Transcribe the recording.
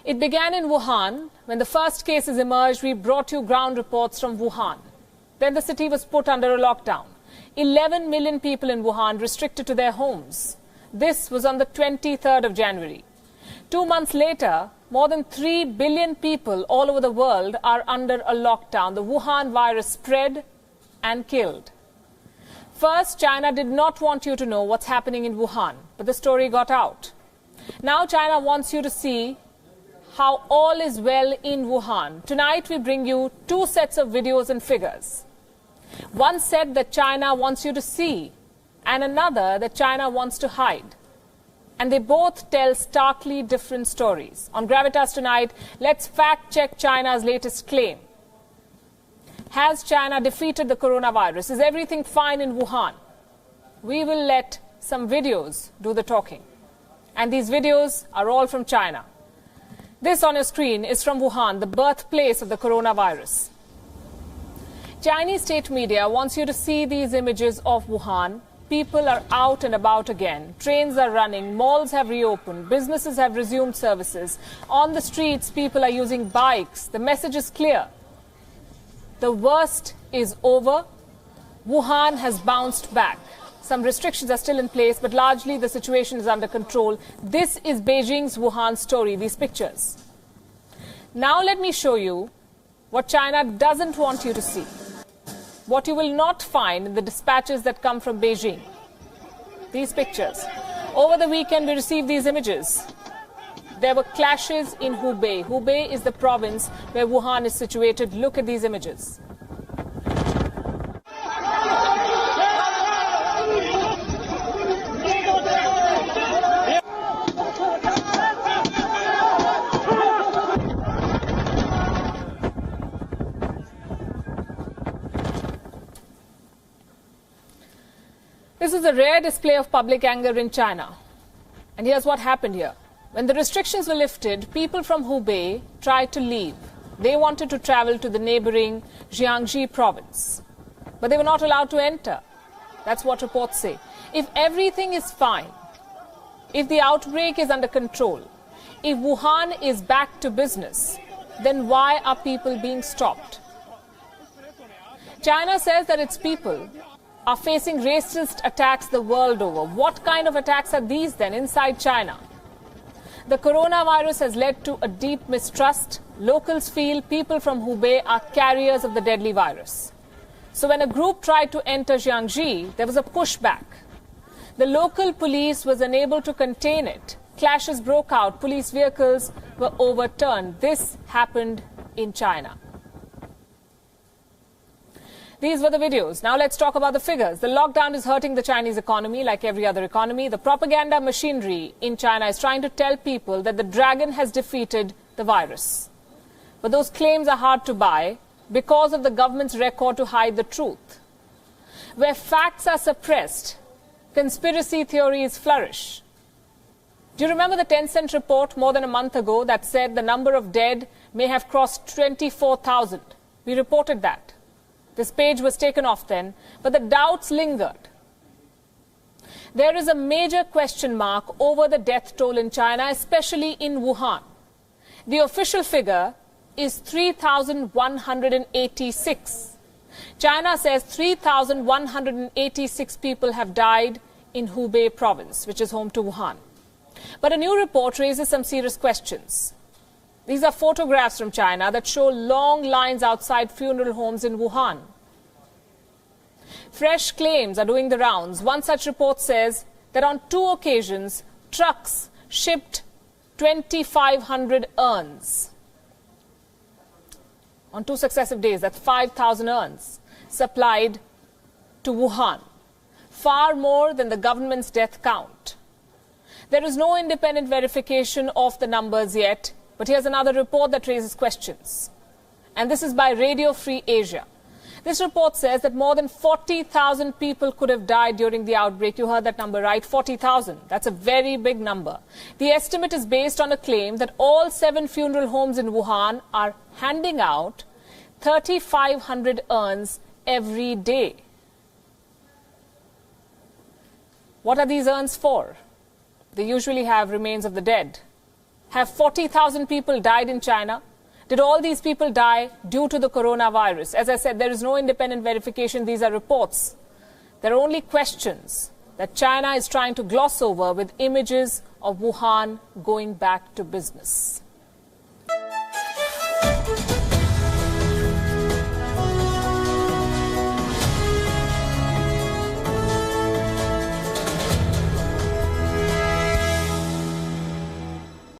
It began in Wuhan. When the first cases emerged, we brought you ground reports from Wuhan. Then the city was put under a lockdown. 11 million people in Wuhan restricted to their homes. This was on the 23rd of January. 2 months later, more than 3 billion people all over the world are under a lockdown. The Wuhan virus spread and killed. First, China did not want you to know what's happening in Wuhan, but the story got out. Now China wants you to see how all is well in Wuhan. Tonight we bring you 2 sets of videos and figures. One set that China wants you to see, and another that China wants to hide. And they both tell starkly different stories. On Gravitas tonight, let's fact-check China's latest claim. Has China defeated the coronavirus? Is everything fine in Wuhan? We will let some videos do the talking. And these videos are all from China. This on your screen is from Wuhan, the birthplace of the coronavirus. Chinese state media wants you to see these images of Wuhan. People are out and about again. Trains are running. Malls have reopened. Businesses have resumed services. On the streets, people are using bikes. The message is clear. The worst is over. Wuhan has bounced back. Some restrictions are still in place, but largely the situation is under control. This is Beijing's Wuhan story, these pictures. Now let me show you what China doesn't want you to see. What you will not find in the dispatches that come from Beijing. These pictures. Over the weekend, we received these images. There were clashes in Hubei. Hubei is the province where Wuhan is situated. Look at these images. This is a rare display of public anger in China. And here's what happened here. When the restrictions were lifted, people from Hubei tried to leave. They wanted to travel to the neighboring Jiangxi province. But they were not allowed to enter. That's what reports say. If everything is fine, if the outbreak is under control, if Wuhan is back to business, then why are people being stopped? China says that its people are facing racist attacks the world over. What kind of attacks are these then inside China? The coronavirus has led to a deep mistrust. Locals feel people from Hubei are carriers of the deadly virus. So when a group tried to enter Jiangxi, there was a pushback. The local police was unable to contain it. Clashes broke out. Police vehicles were overturned. This happened in China. These were the videos. Now let's talk about the figures. The lockdown is hurting the Chinese economy like every other economy. The propaganda machinery in China is trying to tell people that the dragon has defeated the virus. But those claims are hard to buy because of the government's record to hide the truth. Where facts are suppressed, conspiracy theories flourish. Do you remember the Tencent report more than a month ago that said the number of dead may have crossed 24,000? We reported that. This page was taken off then, but the doubts lingered. There is a major question mark over the death toll in China, especially in Wuhan. The official figure is 3,186. China says 3,186 people have died in Hubei province, which is home to Wuhan. But a new report raises some serious questions. These are photographs from China that show long lines outside funeral homes in Wuhan. Fresh claims are doing the rounds. One such report says that on 2 occasions, trucks shipped 2,500 urns. On 2 successive days, that's 5,000 urns supplied to Wuhan. Far more than the government's death count. There is no independent verification of the numbers yet. But here's another report that raises questions. And this is by Radio Free Asia. This report says that more than 40,000 people could have died during the outbreak. You heard that number right, 40,000. That's a very big number. The estimate is based on a claim that all 7 funeral homes in Wuhan are handing out 3,500 urns every day. What are these urns for? They usually have remains of the dead. Have 40,000 people died in China? Did all these people die due to the coronavirus? As I said, there is no independent verification. These are reports. There are only questions that China is trying to gloss over with images of Wuhan going back to business.